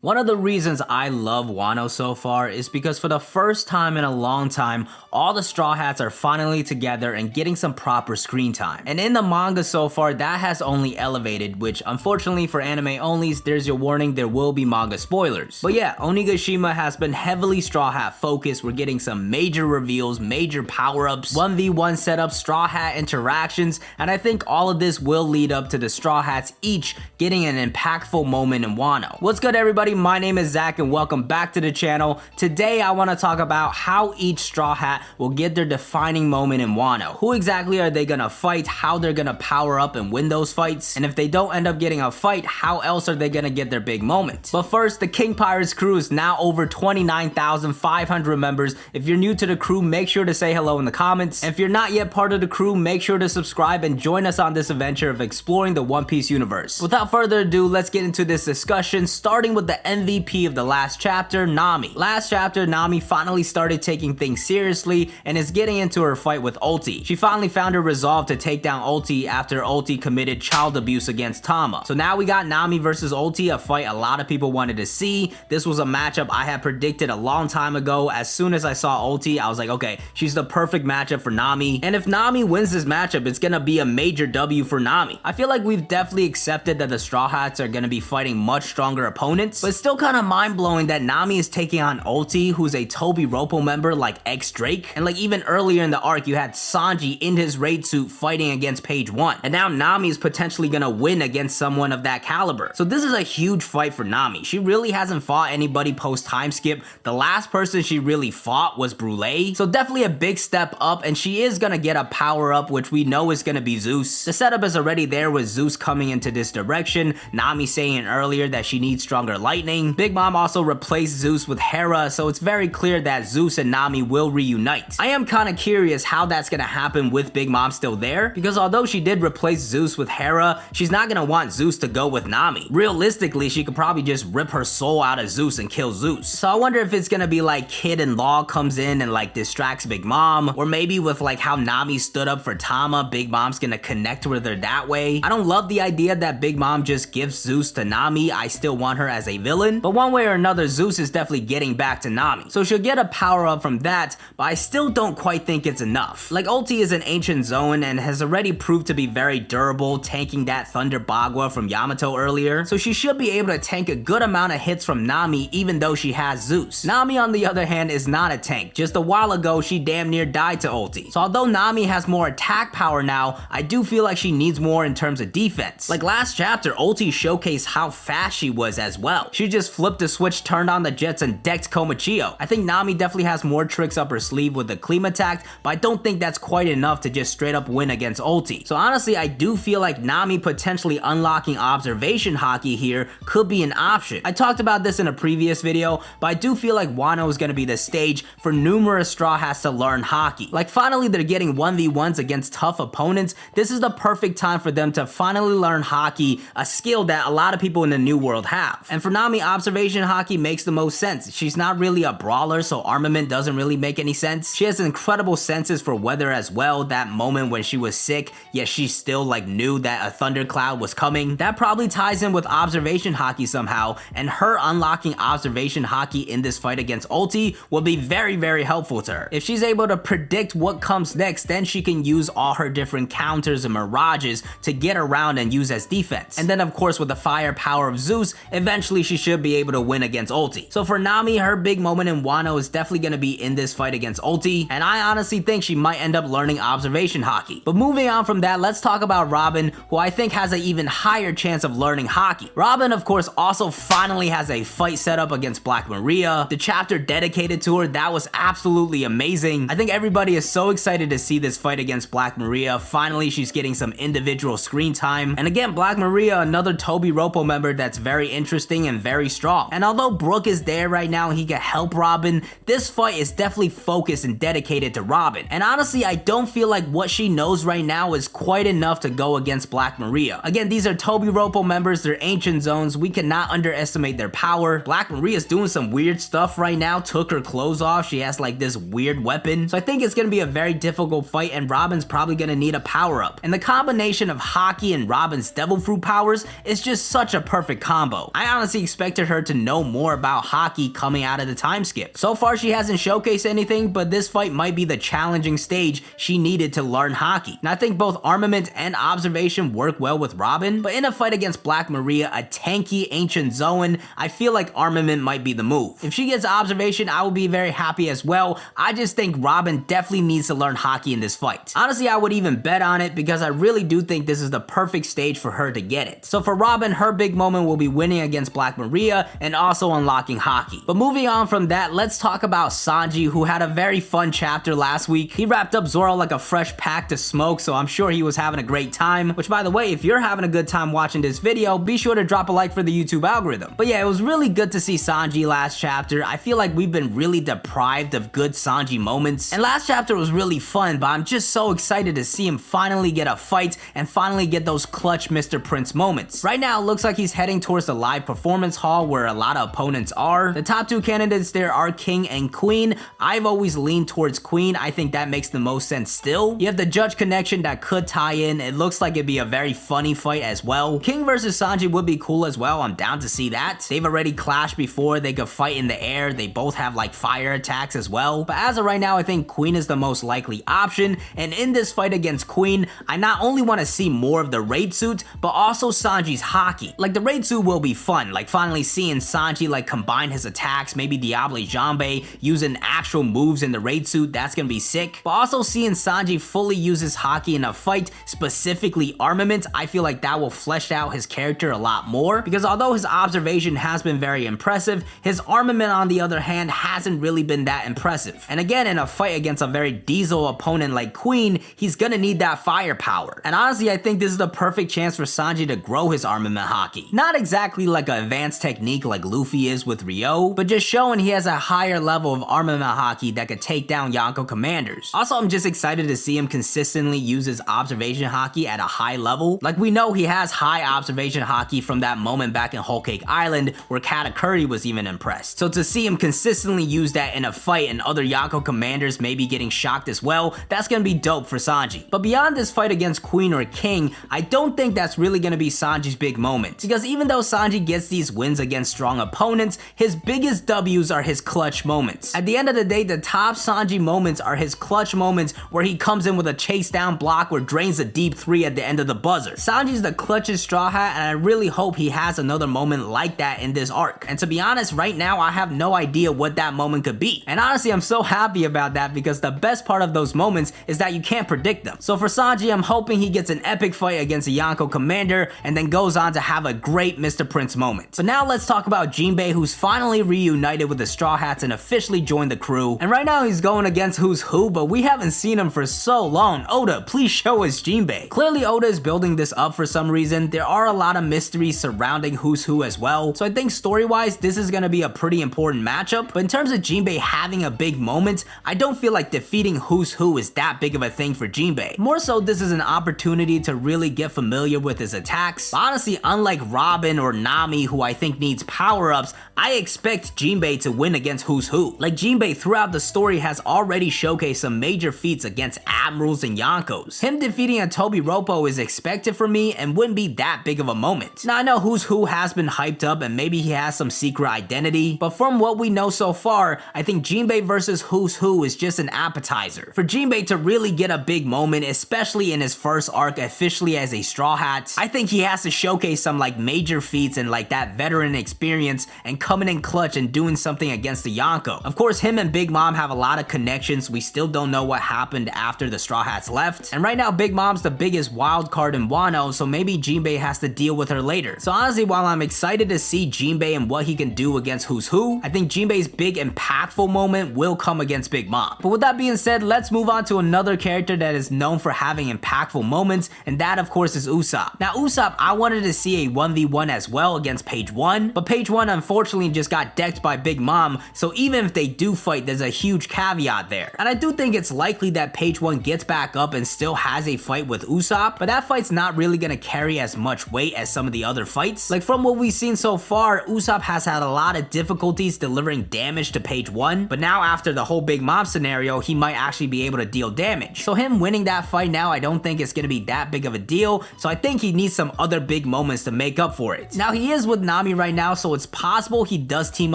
One of the reasons I love Wano so far is because for the first time in a long time, all the Straw Hats are finally together and getting some proper screen time. And in the manga so far, that has only elevated, which unfortunately for anime onlys, there's your warning, there will be manga spoilers. But yeah, Onigashima has been heavily Straw Hat focused. We're getting some major reveals, major power-ups, 1v1 setups, Straw Hat interactions, and I think all of this will lead up to the Straw Hats each getting an impactful moment in Wano. What's good, everybody? My name is Zach and welcome back to the channel. Today I want to talk about how each Straw Hat will get their defining moment in Wano. Who exactly are they gonna fight, how they're gonna power up and win those fights, and if they don't end up getting a fight, how else are they gonna get their big moment? But first, the King Pirates crew is now over 29,500 members. If you're new to the crew, make sure to say hello in the comments. And if you're not yet part of the crew, make sure to subscribe and join us on this adventure of exploring the One Piece universe. Without further ado, let's get into this discussion, starting with the MVP of the last chapter, Nami. Last chapter, Nami finally started taking things seriously and is getting into her fight with Ulti. She finally found her resolve to take down Ulti after Ulti committed child abuse against Tama. So now we got Nami versus Ulti, a fight a lot of people wanted to see. This was a matchup I had predicted a long time ago. As soon as I saw Ulti, I was like, okay, she's the perfect matchup for Nami. And if Nami wins this matchup, it's gonna be a major W for Nami. I feel like we've definitely accepted that the Straw Hats are gonna be fighting much stronger opponents, but it's still kind of mind-blowing that Nami is taking on Ulti, who's a Toby Roppo member like ex-Drake. And like even earlier in the arc, you had Sanji in his raid suit fighting against Page 1. And now Nami is potentially gonna win against someone of that caliber. So this is a huge fight for Nami. She really hasn't fought anybody post-time skip. The last person she really fought was Brule. So definitely a big step up, and she is gonna get a power-up, which we know is gonna be Zeus. The setup is already there with Zeus coming into this direction, Nami saying earlier that she needs stronger lightning. Big Mom also replaced Zeus with Hera, so it's very clear that Zeus and Nami will reunite. I am kind of curious how that's gonna happen with Big Mom still there, because although she did replace Zeus with Hera, she's not gonna want Zeus to go with Nami. Realistically, she could probably just rip her soul out of Zeus and kill Zeus. So I wonder if it's gonna be like Kid and Law comes in and like distracts Big Mom, or maybe with like how Nami stood up for Tama, Big Mom's gonna connect with her that way. I don't love the idea that Big Mom just gives Zeus to Nami. I still want her as a villain, but one way or another, Zeus is definitely getting back to Nami. So she'll get a power up from that, but I still don't quite think it's enough. Like Ulti is an ancient zone and has already proved to be very durable, tanking that Thunder Bagua from Yamato earlier, so she should be able to tank a good amount of hits from Nami even though she has Zeus. Nami on the other hand is not a tank. Just a while ago, she damn near died to Ulti. So although Nami has more attack power now, I do feel like she needs more in terms of defense. Like last chapter, Ulti showcased how fast she was as well. She just flipped the switch, turned on the jets, and decked Komachio. I think Nami definitely has more tricks up her sleeve with the Clean attack, but I don't think that's quite enough to just straight up win against Ulti. So honestly, I do feel like Nami potentially unlocking observation haki here could be an option. I talked about this in a previous video, but I do feel like Wano is going to be the stage for numerous Straw Hats to learn haki. Like finally they're getting 1v1s against tough opponents. This is the perfect time for them to finally learn haki, a skill that a lot of people in the new world have. And for Nami, observation haki makes the most sense. She's not really a brawler, so armament doesn't really make any sense. She has incredible senses for weather as well. That moment when she was sick, yet she still like knew that a thundercloud was coming. That probably ties in with observation haki somehow, and her unlocking observation haki in this fight against Ulti will be very, very helpful to her. If she's able to predict what comes next, then she can use all her different counters and mirages to get around and use as defense. And then of course with the firepower of Zeus, eventually she should be able to win against Ulti. So for Nami, her big moment in Wano is definitely going to be in this fight against Ulti, and I honestly think she might end up learning observation haki. But moving on from that, let's talk about Robin, who I think has an even higher chance of learning haki. Robin, of course, also finally has a fight set up against Black Maria. The chapter dedicated to her, that was absolutely amazing. I think everybody is so excited to see this fight against Black Maria. Finally, she's getting some individual screen time. And again, Black Maria, another Toby Roppo member that's very interesting and very strong. And although Brook is there right now, he can help Robin, this fight is definitely focused and dedicated to Robin. And honestly, I don't feel like what she knows right now is quite enough to go against Black Maria. Again, these are Toby Roppo members, they're ancient zones, we cannot underestimate their power. Black Maria's doing some weird stuff right now, took her clothes off, she has like this weird weapon. So I think it's gonna be a very difficult fight, and Robin's probably gonna need a power up. And the combination of haki and Robin's devil fruit powers is just such a perfect combo. I honestly expected her to know more about Haki coming out of the time skip. So far she hasn't showcased anything, but this fight might be the challenging stage she needed to learn Haki. And I think both armament and observation work well with Robin, but in a fight against Black Maria, a tanky ancient Zoan, I feel like armament might be the move. If she gets observation, I will be very happy as well. I just think Robin definitely needs to learn Haki in this fight. Honestly, I would even bet on it because I really do think this is the perfect stage for her to get it. So for Robin, her big moment will be winning against Black Maria and also unlocking Haki. But moving on from that, let's talk about Sanji, who had a very fun chapter last week. He wrapped up Zoro like a fresh pack to smoke, so I'm sure he was having a great time. Which, by the way, if you're having a good time watching this video, be sure to drop a like for the YouTube algorithm. But yeah, it was really good to see Sanji last chapter. I feel like we've been really deprived of good Sanji moments. And last chapter was really fun, but I'm just so excited to see him finally get a fight and finally get those clutch Mr. Prince moments. Right now, it looks like he's heading towards the live performance hall where a lot of opponents are. The top two candidates there are King and Queen. I've always leaned towards Queen. I think that makes the most sense still. You have the judge connection that could tie in. It looks like it'd be a very funny fight as well. King versus Sanji would be cool as well. I'm down to see that. They've already clashed before. They could fight in the air. They both have like fire attacks as well. But as of right now, I think Queen is the most likely option. And in this fight against Queen, I not only want to see more of the raid suit, but also Sanji's Haki. Like the raid suit will be fun. Like finally seeing Sanji like combine his attacks, maybe Diable Jambe using actual moves in the raid suit, that's gonna be sick. But also seeing Sanji fully use his Haki in a fight, specifically armament, I feel like that will flesh out his character a lot more, because although his observation has been very impressive, his armament on the other hand hasn't really been that impressive. And again, in a fight against a very diesel opponent like Queen, he's gonna need that firepower. And honestly, I think this is the perfect chance for Sanji to grow his armament Haki. Not exactly like an advanced technique like Luffy is with Ryo, but just showing he has a higher level of armament Haki that could take down Yonko commanders. Also, I'm just excited to see him consistently use his observation Haki at a high level. Like we know he has high observation Haki from that moment back in Whole Cake Island where Katakuri was even impressed. So to see him consistently use that in a fight and other Yonko commanders maybe getting shocked as well, that's gonna be dope for Sanji. But beyond this fight against Queen or King, I don't think that's really gonna be Sanji's big moment. Because even though Sanji gets these wins against strong opponents, his biggest W's are his clutch moments. At the end of the day, the top Sanji moments are his clutch moments where he comes in with a chase down block or drains a deep 3 at the end of the buzzer. Sanji's the clutchest Straw Hat, and I really hope he has another moment like that in this arc. And to be honest, right now I have no idea what that moment could be. And honestly, I'm so happy about that because the best part of those moments is that you can't predict them. So for Sanji, I'm hoping he gets an epic fight against a Yonko commander and then goes on to have a great Mr. Prince moment. So now let's talk about Jinbei, who's finally reunited with the Straw Hats and officially joined the crew. And right now he's going against Who's Who, but we haven't seen him for so long. Oda, please show us Jinbei. Clearly Oda is building this up for some reason. There are a lot of mysteries surrounding Who's Who as well. So I think story-wise, this is going to be a pretty important matchup. But in terms of Jinbei having a big moment, I don't feel like defeating Who's Who is that big of a thing for Jinbei. More so, this is an opportunity to really get familiar with his attacks. But honestly, unlike Robin or Nami, who I think needs power-ups, I expect Jinbei to win against Who's Who. Like Jinbei throughout the story has already showcased some major feats against Admirals and Yonkos. Him defeating a Tobi Roppo is expected for me and wouldn't be that big of a moment. Now I know Who's Who has been hyped up and maybe he has some secret identity, but from what we know so far, I think Jinbei versus Who's Who is just an appetizer. For Jinbei to really get a big moment, especially in his first arc officially as a Straw Hat, I think he has to showcase some like major feats and like that veteran experience and coming in clutch and doing something against the Yonko. Of course, him and Big Mom have a lot of connections. We still don't know what happened after the Straw Hats left. And right now, Big Mom's the biggest wild card in Wano, so maybe Jinbei has to deal with her later. So honestly, while I'm excited to see Jinbei and what he can do against Who's Who, I think Jinbei's big impactful moment will come against Big Mom. But with that being said, let's move on to another character that is known for having impactful moments, and that of course is Usopp. Now Usopp, I wanted to see a 1v1 as well against Page 1, but Page 1 unfortunately just got decked by Big Mom, so even if they do fight, there's a huge caveat there. And I do think it's likely that Page 1 gets back up and still has a fight with Usopp, but that fight's not really gonna carry as much weight as some of the other fights. Like from what we've seen so far, Usopp has had a lot of difficulties delivering damage to Page 1, but now after the whole Big Mom scenario, he might actually be able to deal damage. So him winning that fight now, I don't think it's gonna be that big of a deal, so I think he needs some other big moments to make up for it. Now he is with Nami Nami right now, so it's possible he does team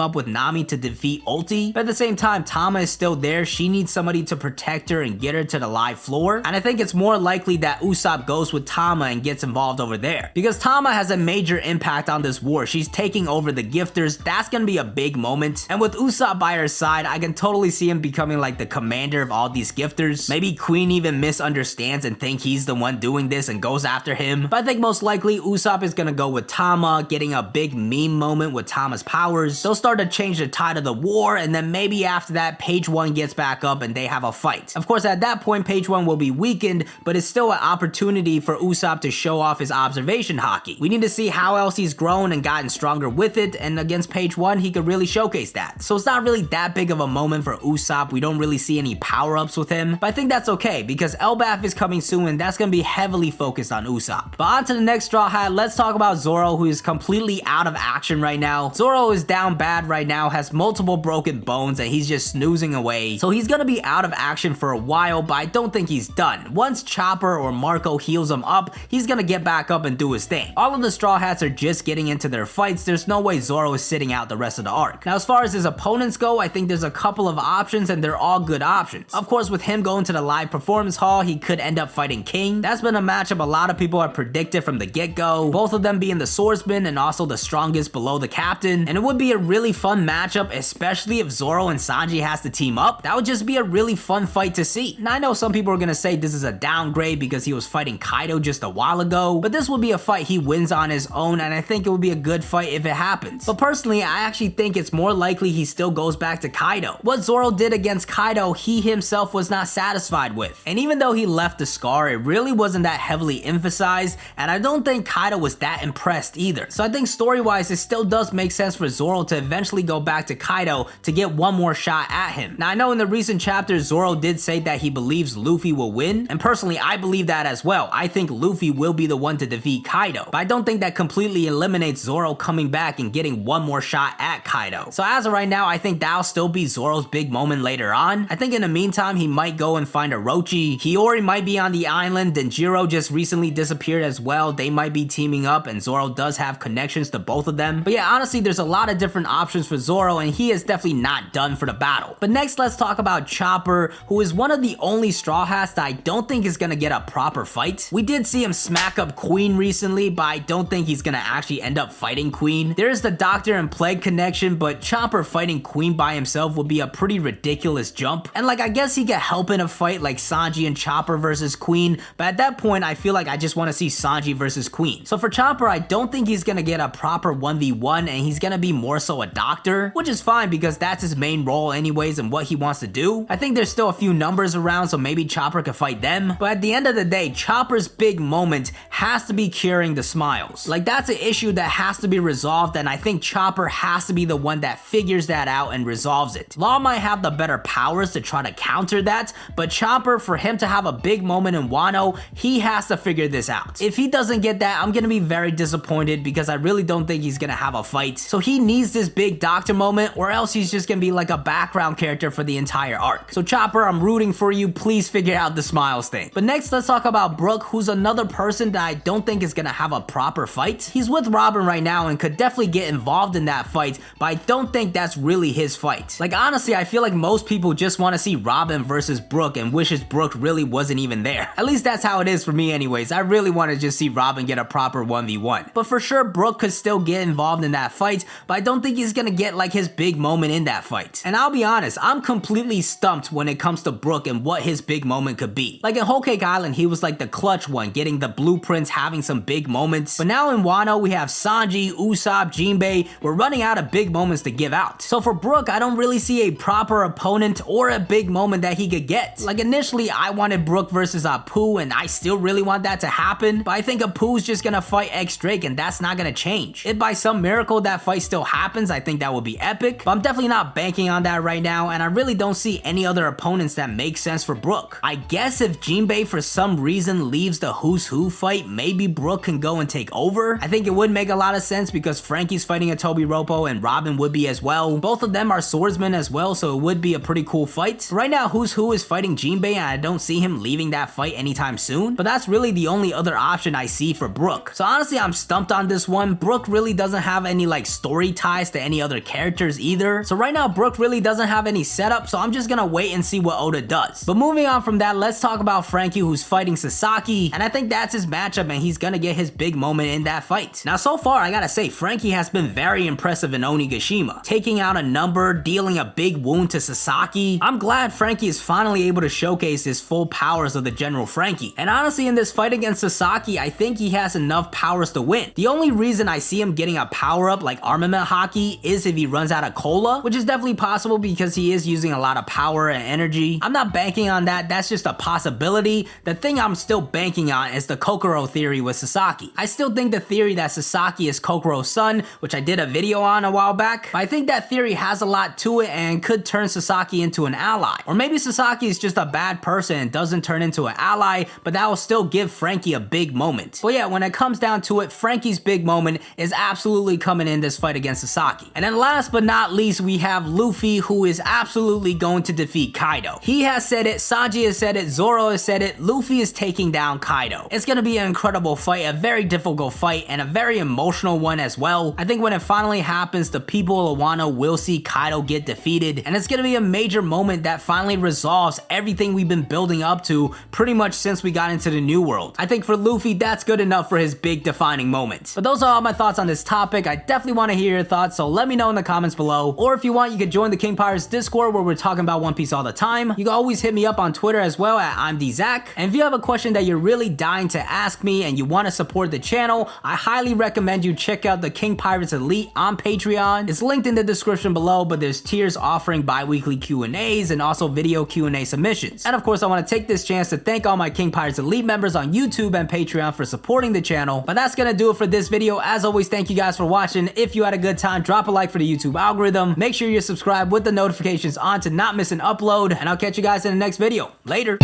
up with Nami to defeat Ulti. But at the same time, Tama is still there. She needs somebody to protect her and get her to the live floor. And I think it's more likely that Usopp goes with Tama and gets involved over there. Because Tama has a major impact on this war. She's taking over the gifters. That's gonna be a big moment. And with Usopp by her side, I can totally see him becoming like the commander of all these gifters. Maybe Queen even misunderstands and think he's the one doing this and goes after him. But I think most likely Usopp is gonna go with Tama, getting a big meme moment with Tama's powers. They'll start to change the tide of the war, and then maybe after that, Page 1 gets back up and they have a fight. Of course, at that point, Page 1 will be weakened, but it's still an opportunity for Usopp to show off his observation haki. We need to see how else he's grown and gotten stronger with it, and against Page 1, he could really showcase that. So it's not really that big of a moment for Usopp. We don't really see any power-ups with him, but I think that's okay because Elbaf is coming soon and that's gonna be heavily focused on Usopp. But on to the next Straw Hat, let's talk about Zoro, who is completely out of action right now. Zoro is down bad right now, has multiple broken bones, and he's just snoozing away. So he's gonna be out of action for a while, but I don't think he's done. Once Chopper or Marco heals him up, he's gonna get back up and do his thing. All of the Straw Hats are just getting into their fights. There's no way Zoro is sitting out the rest of the arc. Now, as far as his opponents go, I think there's a couple of options and they're all good options. Of course, with him going to the live performance hall, he could end up fighting King. That's been a matchup a lot of people have predicted from the get-go. Both of them being the swordsman and also the strongest below the captain. And it would be a really fun matchup, especially if Zoro and Sanji has to team up. That would just be a really fun fight to see. Now, I know some people are gonna say this is a downgrade because he was fighting Kaido just a while ago, but this would be a fight he wins on his own, and I think it would be a good fight if it happens. But personally, I actually think it's more likely he still goes back to Kaido. What Zoro did against Kaido, he himself was not satisfied with. And even though he left the scar, it really wasn't that heavily emphasized, and I don't think Kaido was that impressed either. So I think story-wise, it still does make sense for Zoro to eventually go back to Kaido to get one more shot at him. Now, I know in the recent chapters, Zoro did say that he believes Luffy will win, and personally, I believe that as well. I think Luffy will be the one to defeat Kaido, but I don't think that completely eliminates Zoro coming back and getting one more shot at Kaido. So as of right now, I think that'll still be Zoro's big moment later on. I think in the meantime, he might go and find Orochi. Hiyori might be on the island, and Jiro just recently disappeared as well. They might be teaming up, and Zoro does have connections to both of them. But yeah, honestly, there's a lot of different options for Zoro, and he is definitely not done for the battle. But next, let's talk about Chopper, who is one of the only Straw Hats that I don't think is gonna get a proper fight. We did see him smack up Queen recently, but I don't think he's gonna actually end up fighting Queen. There's the Doctor and Plague connection, but Chopper fighting Queen by himself would be a pretty ridiculous jump. And like, I guess he could help in a fight like Sanji and Chopper versus Queen, but at that point, I feel like I just want to see Sanji versus Queen. So for Chopper, I don't think he's gonna get a proper 1v1, and he's gonna be more so a doctor, which is fine because that's his main role anyways and what he wants to do. I think there's still a few numbers around, so maybe Chopper could fight them, but at the end of the day, Chopper's big moment has to be curing the smiles. Like, that's an issue that has to be resolved, and I think Chopper has to be the one that figures that out and resolves it. Law might have the better powers to try to counter that, but Chopper, for him to have a big moment in Wano, he has to figure this out. If he doesn't get that, I'm gonna be very disappointed because I really don't think he's gonna have a fight. So he needs this big doctor moment, or else he's just gonna be like a background character for the entire arc. So Chopper, I'm rooting for you. Please figure out the smiles thing. But next, let's talk about Brook, who's another person that I don't think is gonna have a proper fight. He's with Robin right now and could definitely get involved in that fight, but I don't think that's really his fight. Like, honestly, I feel like most people just want to see Robin versus Brook and wishes Brook really wasn't even there. At least that's how it is for me anyways. I really want to just see Robin get a proper 1v1. But for sure, Brook could still get involved in that fight, but I don't think he's gonna get like his big moment in that fight. And I'll be honest, I'm completely stumped when it comes to Brook and what his big moment could be. Like in Whole Cake Island, he was like the clutch one, getting the blueprints, having some big moments. But now in Wano, we have Sanji, Usopp, Jinbei. We're running out of big moments to give out. So for Brook, I don't really see a proper opponent or a big moment that he could get. Like initially, I wanted Brook versus Apu, and I still really want that to happen, but I think Apu's just gonna fight X Drake, and that's not gonna change. If by some miracle that fight still happens, I think that would be epic, but I'm definitely not banking on that right now, and I really don't see any other opponents that make sense for Brook. I guess if Jinbei for some reason leaves the Who's Who fight, maybe Brook can go and take over. I think it would make a lot of sense because Frankie's fighting a Tobiropo and Robin would be as well. Both of them are swordsmen as well, so it would be a pretty cool fight. Right now, Who's Who is fighting Jinbei, and I don't see him leaving that fight anytime soon, but that's really the only other option I see for Brook. So honestly, I'm stumped on this one. Brook really doesn't have any like story ties to any other characters either. So right now Brook really doesn't have any setup, so I'm just gonna wait and see what Oda does. But moving on from that, let's talk about Frankie, who's fighting Sasaki, and I think that's his matchup and he's gonna get his big moment in that fight. Now so far I gotta say Frankie has been very impressive in Onigashima, taking out a number, dealing a big wound to Sasaki. I'm glad Frankie is finally able to showcase his full powers of the General Frankie, and honestly in this fight against Sasaki I think he has enough powers to win. The only reason I see him getting a power up like armament hockey is if he runs out of cola, which is definitely possible because he is using a lot of power and energy. I'm not banking on that, that's just a possibility. The thing I'm still banking on is the Kokoro theory with Sasaki. I still think the theory that Sasaki is Kokoro's son, which I did a video on a while back, but I think that theory has a lot to it and could turn Sasaki into an ally. Or maybe Sasaki is just a bad person and doesn't turn into an ally, but that will still give Frankie a big moment. But yeah, when it comes down to it, Frankie's big moment is absolutely coming in this fight against Sasaki. And then last but not least, we have Luffy, who is absolutely going to defeat Kaido. He has said it, Sanji has said it, Zoro has said it, Luffy is taking down Kaido. It's gonna be an incredible fight, a very difficult fight, and a very emotional one as well. I think when it finally happens, the people of Wano will see Kaido get defeated, and it's gonna be a major moment that finally resolves everything we've been building up to pretty much since we got into the New World. I think for Luffy, that's good enough for his big defining moment. But those are all my thoughts on this topic. I definitely want to hear your thoughts, so let me know in the comments below. Or if you want, you could join the King Pirates Discord where we're talking about One Piece all the time. You can always hit me up on Twitter as well at I'mDZach. And if you have a question that you're really dying to ask me and you want to support the channel, I highly recommend you check out the King Pirates Elite on Patreon. It's linked in the description below, but there's tiers offering bi-weekly Q&As and also video Q&A submissions. And of course, I want to take this chance to thank all my King Pirates Elite members on YouTube and Patreon for supporting the channel. But that's gonna do it for this video. As always, thank you guys for watching. If you had a good time, drop a like for the YouTube algorithm. Make sure you're subscribed with the notifications on to not miss an upload, and I'll catch you guys in the next video. Later.